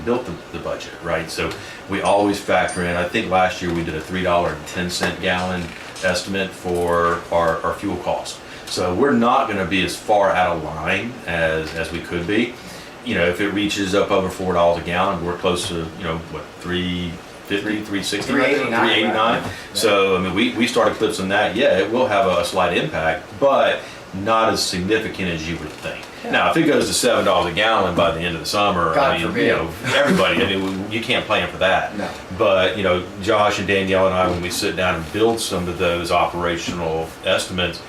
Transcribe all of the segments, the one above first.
built the budget, right? So we always factor in, I think last year we did a $3.10 gallon estimate for our fuel cost. So we're not going to be as far out of line as we could be. You know, if it reaches up over $4 a gallon, we're close to, you know, what, 350, 360, 389. Right. So, I mean, we start eclipsing that. Yeah, it will have a slight impact, but not as significant as you would think. Yeah. Now, if it goes to $7 a gallon by the end of the summer, God I mean, forbid. you know, everybody, I mean, you can't plan for that. No. But, you know, Josh and Danielle and I, when we sit down and build some of those operational estimates,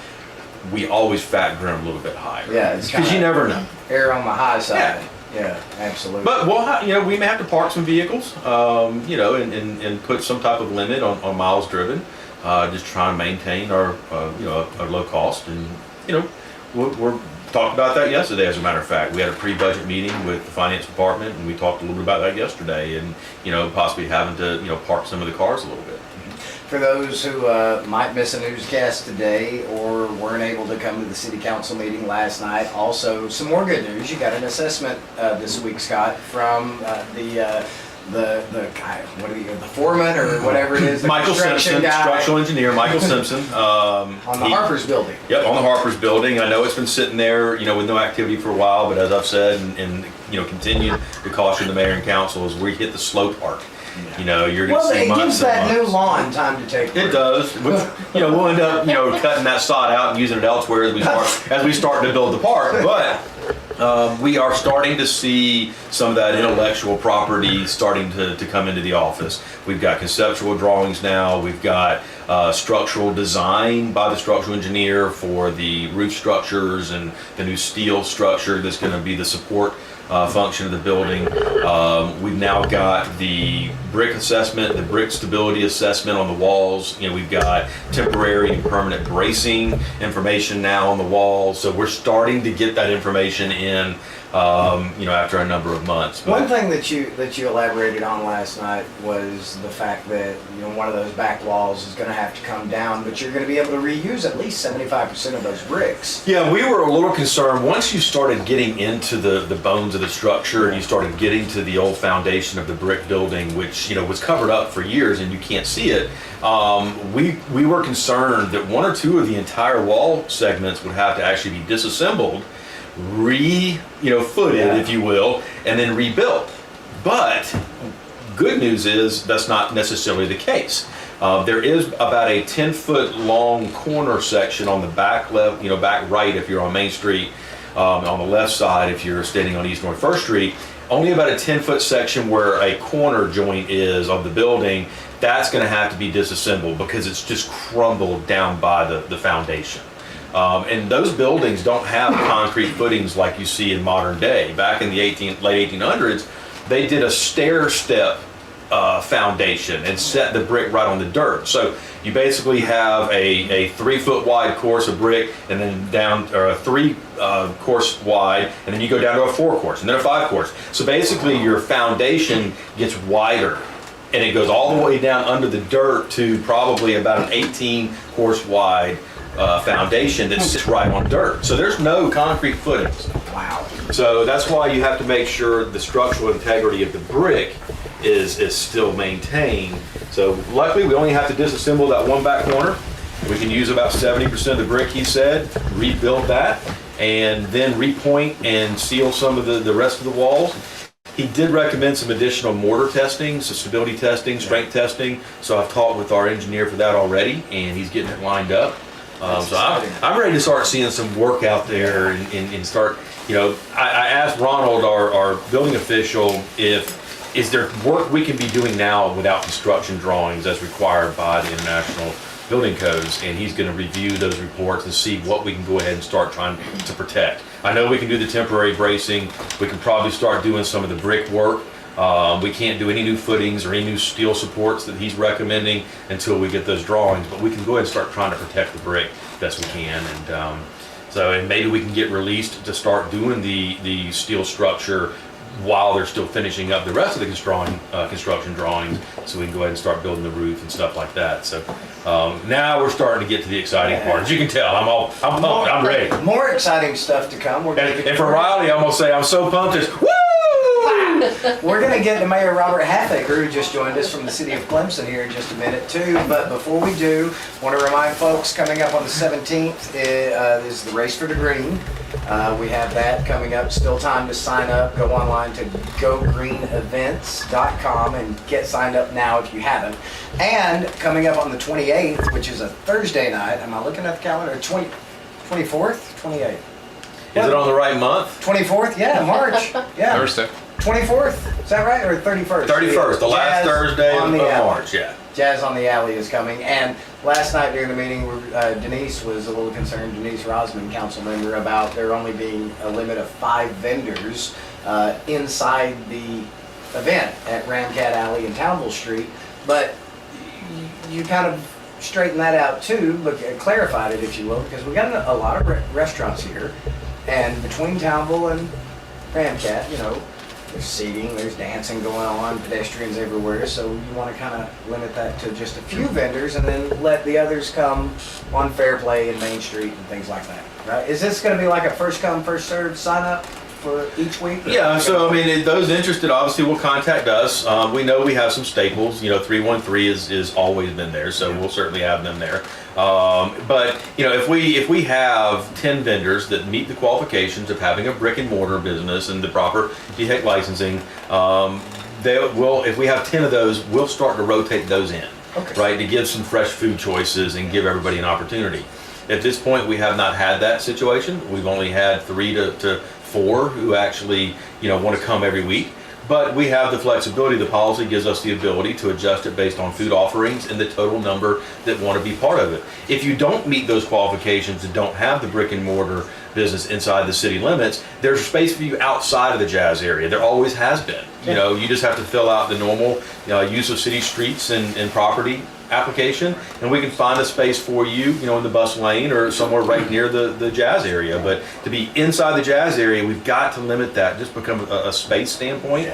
we always factor in a little bit higher. Yeah, it's because you never know. Err on the high side. Yeah, absolutely. But we'll you know, we may have to park some vehicles, you know, and put some type of limit on miles driven, just try and maintain our, you know, our low cost. And, you know, we're talked about that yesterday, as a matter of fact. We had a pre-budget meeting with the finance department, and we talked a little bit about that yesterday, and, you know, possibly having to, you know, park some of the cars a little bit. For those who might miss a newscast today or weren't able to come to the city council meeting last night, also some more good news. You got an assessment this week, Scott, from the guy, what are you, the foreman or whatever it is, the Michael Simpson, guy. structural engineer, Michael Simpson. On the Harper's building. Yep, on the Harper's building. I know it's been sitting there, you know, with no activity for a while, but as I've said and you know, continue to caution the mayor and council, as we hit the slow part. You know, you're going to see months. Well, it gives that months. new lawn time to take root. It does. You know, we'll end up, you know, cutting that sod out and using it elsewhere as we start to build the park. But we are starting to see some of that intellectual property starting to come into the office. We've got conceptual drawings now. We've got structural design by the structural engineer for the roof structures and the new steel structure that's going to be the support function of the building. We've now got the brick assessment, the brick stability assessment on the walls. You know, we've got temporary and permanent bracing information now on the walls. So we're starting to get that information in, you know, after a number of months. But one thing that you elaborated on last night was the fact that, you know, one of those back walls is going to have to come down, but you're going to be able to reuse at least 75% of those bricks. Yeah, we were a little concerned once you started getting into the bones of the structure and you started getting to the old foundation of the brick building, which, you know, was covered up for years and you can't see it. We were concerned that one or two of the entire wall segments would have to actually be disassembled, footed, if you will, and then rebuilt. But good news is that's not necessarily the case. There is about a 10-foot long corner section on the back left, back right if you're on Main Street, on the left side if you're standing on East North First Street. Only about a 10-foot section where a corner joint is of the building. That's going to have to be disassembled because it's just crumbled down by the foundation. And those buildings don't have concrete footings like you see in modern day. Back in the late 1800s, they did a stair step foundation and set the brick right on the dirt. So you basically have a 3-foot wide course of brick and then down, or a 3 course wide, and then you go down to a 4 course and then a 5 course. So basically your foundation gets wider and it goes all the way down under the dirt to probably about an 18 course wide foundation that sits right on dirt. So there's no concrete footings. Wow. So that's why you have to make sure the structural integrity of the brick is still maintained. So luckily we only have to disassemble that one back corner. We can use about 70% of the brick, he said, rebuild that, and then repoint and seal some of the rest of the walls. He did recommend some additional mortar testing, so stability testing, strength testing. So I've talked with our engineer for that already, and he's getting it lined up. So I'm ready to start seeing some work out there and start, I asked Ronald, our building official, is there work we can be doing now without construction drawings as required by the International Building Codes, and he's going to review those reports and see what we can go ahead and start trying to protect. I know we can do the temporary bracing. We can probably start doing some of the brick work. We can't do any new footings or any new steel supports that he's recommending until we get those drawings, but we can go ahead and start trying to protect the brick best we can. And maybe we can get released to start doing the steel structure while they're still finishing up the rest of the construction drawings, so we can go ahead and start building the roof and stuff like that. So now we're starting to get to the exciting part. As you can tell, I'm pumped. I'm ready. More exciting stuff to come. And for Riley, I'm gonna say I'm so pumped. It's woo! We're going to get to Mayor Robert Halfacre, who just joined us from the city of Clemson here in just a minute too. But before we do, I want to remind folks coming up on the 17th is the Race for the Green. We have that coming up. Still time to sign up. Go online to gogreenevents.com and get signed up now if you haven't. And coming up on the 28th, which is a Thursday night. Am I looking at the calendar? 24th? 28th. Is it on the right month? 24th? Yeah, March. Yeah. Thursday. 24th? Is that right? Or 31st? 31st, the last Jazz Thursday of on the Alley. March, yeah. Jazz on the Alley is coming. And last night during the meeting, Denise was a little concerned, Denise Rosman, council member, about there only being a limit of 5 vendors inside the event at Ramcat Alley and Townville Street. But you kind of straightened that out too, but clarified it, if you will, because we got a lot of restaurants here. And between Townville and Ramcat, you know, there's seating, there's dancing going on, pedestrians everywhere, so you want to kind of limit that to just a few vendors and then let the others come on Fairplay and Main Street and things like that, right? Is this going to be like a first come, first served sign up for each week? Yeah, so I mean, those interested obviously will contact us. We know we have some staples. You know, 313 is always been there, so we'll certainly have them there. But you know, if we have 10 vendors that meet the qualifications of having a brick and mortar business and the proper DHEC licensing, if we have 10 of those, we'll start to rotate those in, right, to give some fresh food choices and give everybody an opportunity. At this point, we have not had that situation. We've only had 3 to 4 who actually, you know, want to come every week. But we have the flexibility. The policy gives us the ability to adjust it based on food offerings and the total number that want to be part of it. If you don't meet those qualifications and don't have the brick and mortar business inside the city limits, there's space for you outside of the Jazz area. There always has been. You know, you just have to fill out the normal use of city streets and property application, and we can find a space for you, you know, in the bus lane or somewhere right near the Jazz area. But to be inside the Jazz area, we've got to limit that just become a space standpoint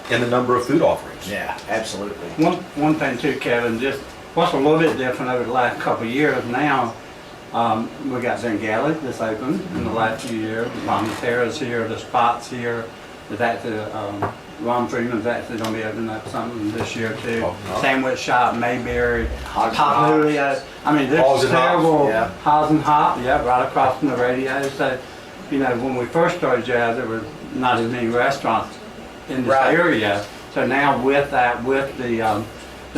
and the number of food offerings. Yeah, absolutely. One thing too, Kevin, just what's a little bit different over the last couple of years now, we got Zingale that's opened in the last few years. Mama Terra's here, the Spot's here. There's actually Ron Freeman's actually going to be opening up something this year too. Sandwich Shop, Mayberry, Hot Julio. I mean, this is terrible. House and Hop, right across from the radio. So, you know, when we first started Jazz, there were not as many restaurants in this area. So now with that, with the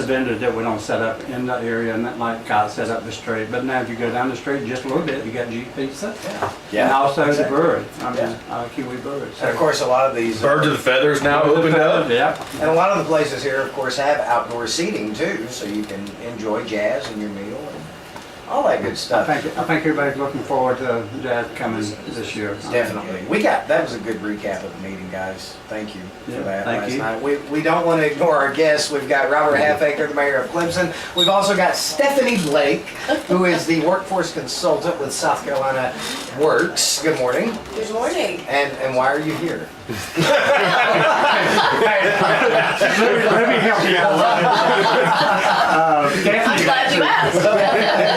vendors that we don't set up in the area, and that like God set up the street. But now if you go down the street just a little bit, you got Jeep Pizza. And also the brewery. I mean, Kiwi Brewery. So, and of course, a lot of these Birds of the Feathers now opened up. And a lot of the places here, of course, have outdoor seating too, so you can enjoy jazz and your meal and all that good stuff. I think everybody's looking forward to Jazz coming this year. Definitely. That was a good recap of the meeting, guys. Thank you for that last night. We don't want to ignore our guests. We've got Robert Halfacre, the mayor of Clemson. We've also got Stephanie Blake, who is the workforce consultant with South Carolina Works. Good morning. Good morning. And why are you here? Let me help you out. I'm glad you asked.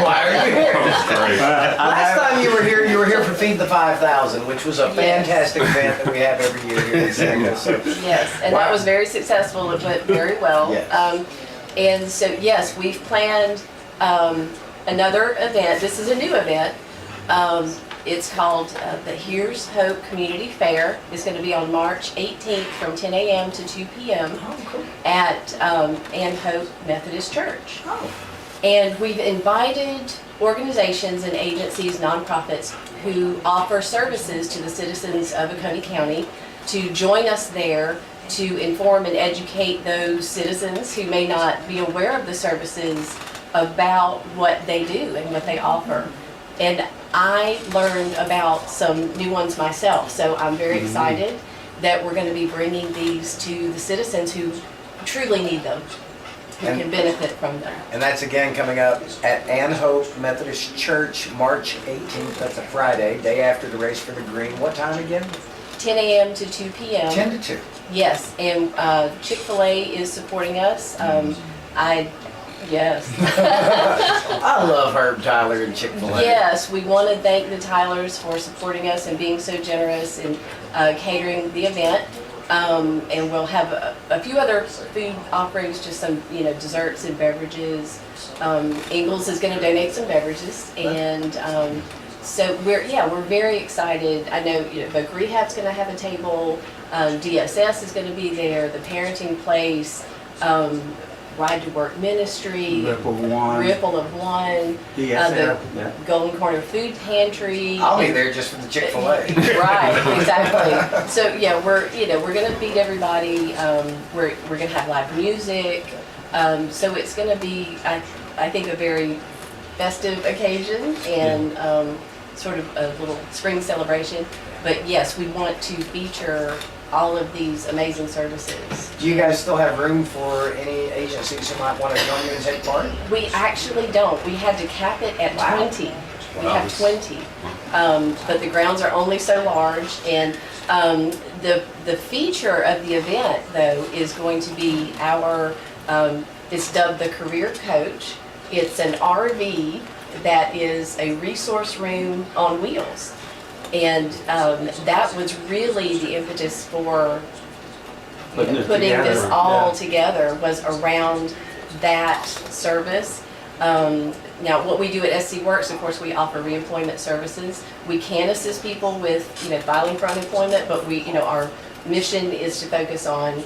Why are you here? Last time you were here for Feed the 5,000, which was a fantastic event that we have every year here in Seneca. So. Yes, and that was very successful. It went very well. Yes. And so, yes, we've planned another event. This is a new event. It's called the Here's Hope Community Fair. It's going to be on March 18th from 10 a.m. to 2 p.m. At Ann Hope Methodist Church. And we've invited organizations and agencies, nonprofits, who offer services to the citizens of Oconee County to join us there to inform and educate those citizens who may not be aware of the services about what they do and what they offer. And I learned about some new ones myself, so I'm very excited that we're going to be bringing these to the citizens who truly need them, who can benefit from them. And that's again coming up at Ann Hope Methodist Church, March 18th. That's a Friday, day after the Race for the Green. What time again? 10 a.m. to 2 p.m. 10 to 2. Yes, and Chick-fil-A is supporting us. Yes. I love Herb Tyler and Chick-fil-A. Yes, we want to thank the Tylers for supporting us and being so generous in catering the event. And we'll have a few other food offerings, just some, desserts and beverages. Ingles is going to donate some beverages, and so we're very excited. I know, Voc Rehab's going to have a table. DSS is going to be there. The Parenting Place. Ride to Work Ministry, Ripple of One, DSF, the Golden Corner Food Pantry. I'll be there just for the Chick-fil-A. Right, exactly. So we're gonna feed everybody. We're gonna have live music. So it's gonna be, I think, a very festive occasion and sort of a little spring celebration. But yes, we want to feature all of these amazing services. Do you guys still have room for any agencies who might want to join you and take part? We actually don't. We had to cap it at 20. We have 20. But the grounds are only so large. And the feature of the event, though, is going to be our, it's dubbed the Career Coach. It's an RV that is a resource room on wheels. And that was really the impetus for putting this all together, was around that service. Now, what we do at SC Works, of course, we offer reemployment services. We can assist people with, filing for unemployment, but our mission is to focus on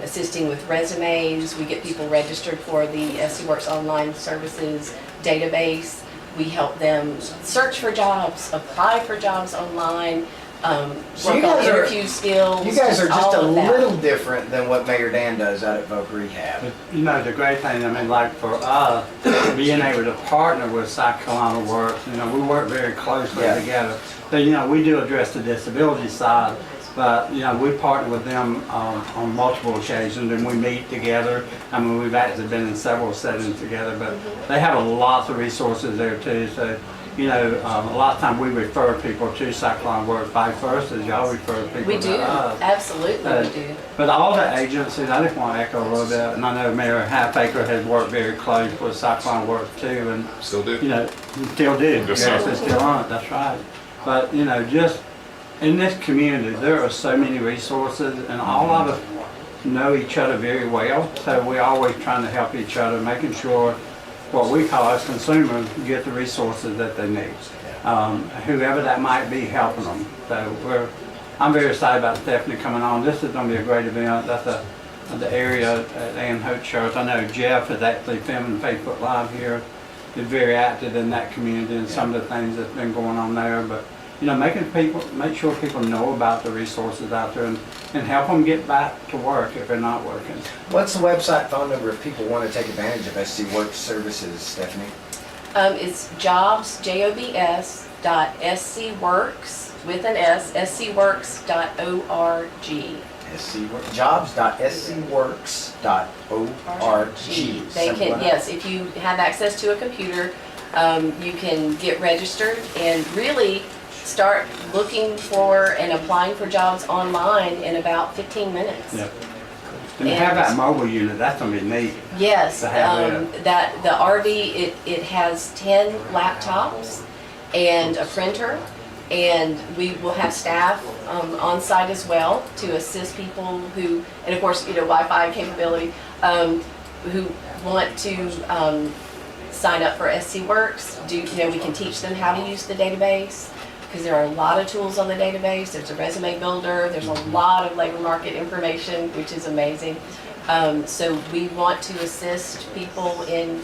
assisting with resumes. We get people registered for the SC Works online services database. We help them search for jobs, apply for jobs online, So work on interview skills. You guys are just a all of that. little different than what Mayor Dan does out at Voc Rehab. But, the great thing, like for us, being able to partner with South Carolina Works, we work very closely together. So, we do address the disability side, but, we partner with them on multiple occasions, and we meet together. I mean, we've actually been in several settings together, but they have lots of resources there too. So, a lot of times we refer people to South Carolina Works, vice versa, y'all refer people We do, to us. absolutely we do. But all the agencies, I just want to echo a little bit, and I know Mayor Halfacre has worked very close with South Carolina Works too, and Still do. still do. Yes, sir. They're still on it. That's right. But just in this community, there are so many resources, and all of us know each other very well. So we're always trying to help each other, making sure what we call as consumers get the resources that they need. Whoever that might be, helping them. So I'm very excited about Stephanie coming on. This is going to be a great event. That's the area at Ann Hope Church. I know Jeff is actually filming Facebook Live here. He's very active in that community and some of the things that's been going on there. But make sure people know about the resources out there and help them get back to work if they're not working. What's the website phone number if people want to take advantage of SC Works services, Stephanie? It's jobs, jobs.scworks with an S, scworks.org. Jobs.scworks.org. They can, yes, if you have access to a computer, you can get registered and really start looking for and applying for jobs online in about 15 minutes. Yep. And to have that mobile unit, that's going to be neat. Yes, To have that the RV, it has 10 laptops and a printer, and we will have staff on site as well to assist people who, and of course, Wi-Fi capability, who want to sign up for SC Works. We can teach them how to use the database, because there are a lot of tools on the database. There's a resume builder. There's a lot of labor market information, which is amazing. So we want to assist people in,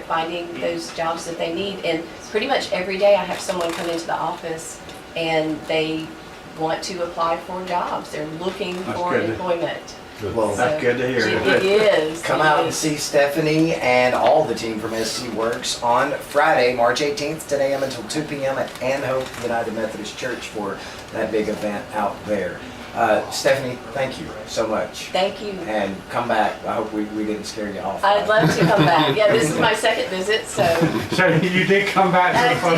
finding those jobs that they need. And pretty much every day I have someone come into the office and they want to apply for jobs. They're looking for employment. Well, That's good to hear. It is. come out and see Stephanie and all the team from SC Works on Friday, March 18th, 10 a.m. until 2 p.m. at Ann Hope United Methodist Church for that big event out there. Stephanie, thank you so much. Thank you. And come back. I hope we didn't scare you off. I'd love to come back. Yeah, this is my second visit, so So you did come back I to the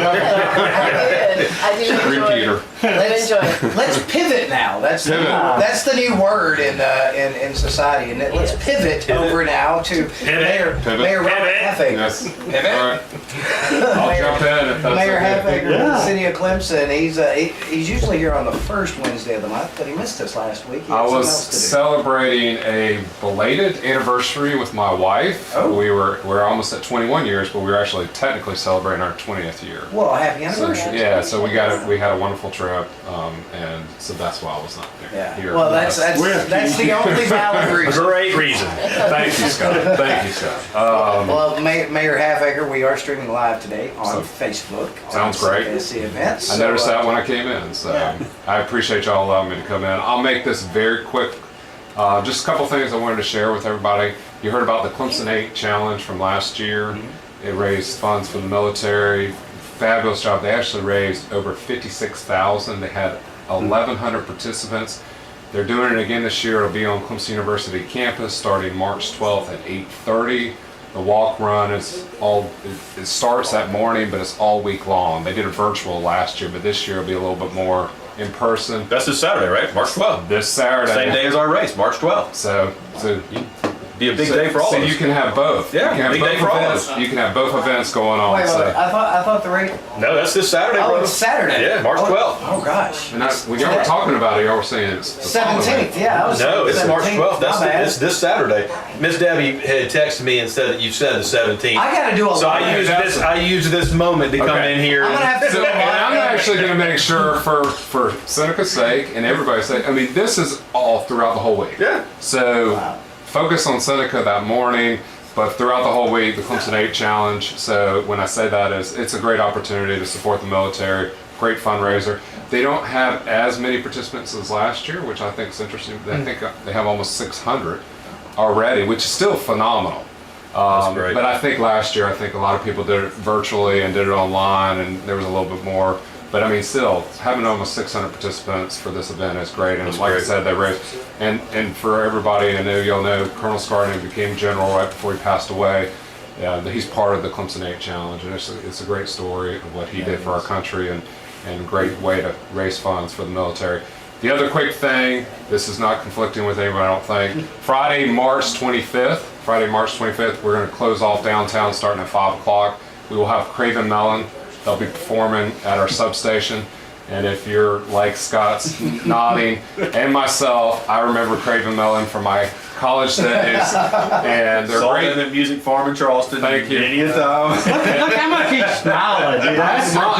did. I do enjoy it. Repeater. Let's, enjoy it. let's pivot now. That's the new word in society. And let's pivot over now to Mayor Robert Halfacre. Yes. Pivot. All right. I'll jump in if that's Mayor okay. Halfacre of the city of Clemson. He's usually here on the first Wednesday of the month, but he missed us last week. He had I something was else to do. celebrating a belated anniversary with my wife. Oh. We're almost at 21 years, but we were actually technically celebrating our 20th year. Well, happy anniversary. Yeah, so we had a wonderful trip, and so that's why I was not there. Yeah. Here. Well, that's the only valid reason. Great reason. Thank you, Scott. Thank you, Scott. Well, Mayor Halfacre, we are streaming live today on So- Facebook. Sounds on great. SC Events. I noticed that when I came in, so Yeah. I appreciate y'all allowing me to come in. I'll make this very quick. Just a couple things I wanted to share with everybody. You heard about the Clemson 8 Challenge from last year. It raised funds for the military. Fabulous job. They actually raised over $56,000. They had 1,100 participants. They're doing it again this year. It'll be on Clemson University campus starting March 12th at 8:30. The walk run is it starts that morning, but it's all week long. They did a virtual last year, but this year it'll be a little bit more in person. That's this Saturday, right? March 12th. This Saturday. Same day as our race, March 12th. So Be a big day for all so of us. you can have both. Yeah, you can have big both day for all of events. us. You can have both events going on. Wait, so. I thought the rate. No, that's this Saturday, Oh, bro. it's Saturday. Yeah, March 12th. Oh gosh. And when y'all were talking about it, y'all were saying it's the following 17th. week. Yeah, I was. No, it's March 12th. My bad. That's this Saturday. Miss Debbie had texted me and said that you said the 17th. I got to do a So lot. I used this moment to come Okay. in here. I'm gonna have to So, do a and I'm lot. actually going to make sure for Seneca's sake and everybody's sake. I mean, this is all throughout the whole week. Yeah. So Wow. focus on Seneca that morning, but throughout the whole week, the Clemson 8 Challenge. So when I say that, it's a great opportunity to support the military, great fundraiser. They don't have as many participants as last year, which I think is interesting. I think they have almost 600 already, which is still phenomenal. That's great. But I think last year, a lot of people did it virtually and did it online, and there was a little bit more. But I mean, still, having almost 600 participants for this event is great. And That's like great. I said, they raised, and for everybody, I know y'all know, Colonel Scarney became general right before he passed away. He's part of the Clemson 8 Challenge, and it's a great story of what he did for our country, and a great way to raise funds for the military. The other quick thing, this is not conflicting with anybody, I don't think. Friday, March 25th, we're going to close off downtown starting at 5 o'clock. We will have Craven Mellon. They'll be performing at our substation. And if you're like Scott's nodding and myself, I remember Craven Mellon from my college days. And they're Saw great. him at Music Farm in Charleston. Thank you. Many a time. Look how much he's smiling, dude.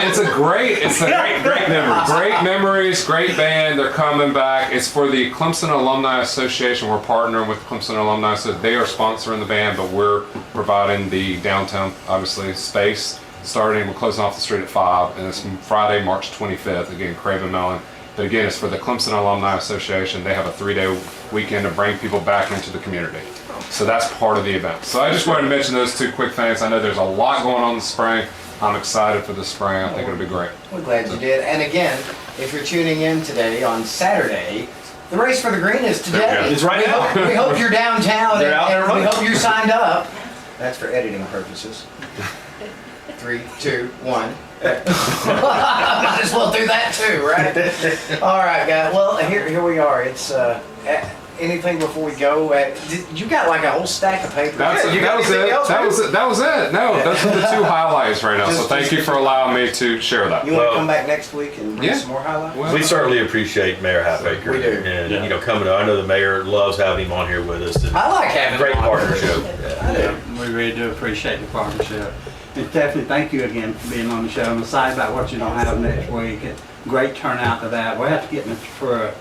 It's a great memory. Great memories, great band. They're coming back. It's for the Clemson Alumni Association. We're partnering with Clemson Alumni, so they are sponsoring the band, but we're providing the downtown, obviously, space. We're closing off the street at 5, and it's Friday, March 25th. Again, Craven Mellon. But again, it's for the Clemson Alumni Association. They have a 3-day weekend to bring people back into the community. So that's part of the event. So I just wanted to mention those two quick things. I know there's a lot going on this spring. I'm excited for this spring. I think it'll be great. We're glad you did. And again, if you're tuning in today on Saturday, the Race for the Green is today. It's right now. We hope you're downtown They're out there and we running. hope you're signed up. That's for editing purposes. 3, 2, 1. Might as well do that too, right? All right, guys. Well, here we are. It's anything before we go. You got like a whole stack of papers. You got anything else? That was it. No, those are the two highlights right now. So thank you for allowing me to share that. You want Well- to come back next week and bring Yeah. some more highlights? Well, We certainly appreciate Mayor Halfacre. We do. And, coming to, I know the mayor loves having him on here with us. And I like having great him on. partnership. I do. We really do appreciate the partnership. And Stephanie, thank you again for being on the show. I'm excited about what you're going to have next week. Great turnout to that. We'll have to get Mr. Furr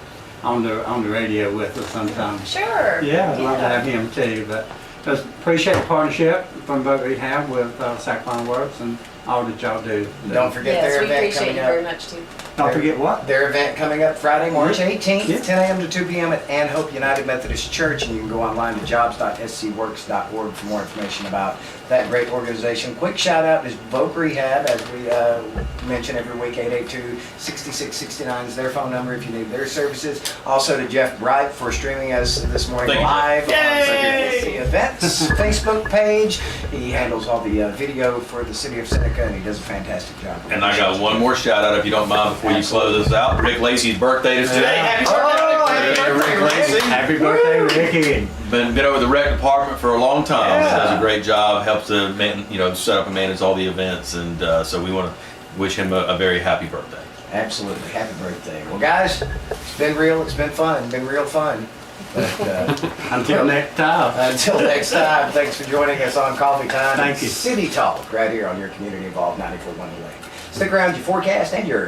on the radio with us sometime. Sure. Yeah, I'd love to have him too. But just appreciate the partnership from both we have with Sackline Works and all that y'all do. Don't forget Yes, their we event appreciate coming you up. very much too. Don't forget what? Their event coming up Friday, March 18th, Yeah. 10 a.m. to 2 p.m. at Ann Hope United Methodist Church. And you can go online to jobs.scworks.org for more information about that great organization. Quick shout out is Voc Rehab, as we mention every week, 882-6669 is their phone number if you need their services. Also to Jeff Bright for streaming us this morning Thank you. live on Yay! the Events Facebook page. He handles all the video for the city of Seneca, and he does a fantastic job. And I got one more shout out, if you don't mind, before before you close us out. Rick Lacey's birthday is today. Happy Oh, happy birthday, Rick Lacey. Happy birthday, Ricky. Been over the rec department for a long time. Yeah. Does a great job. Helps to set up and manage all the events, and so we want to wish him a very happy birthday. Absolutely. Happy birthday. Well, guys, it's been real. It's been fun. Been real fun. But, Until next time. until next time, thanks for joining us on Coffee Time. Thank you. City Talk right here on your community involved 94.1 The Lake. Stick around, your forecast and your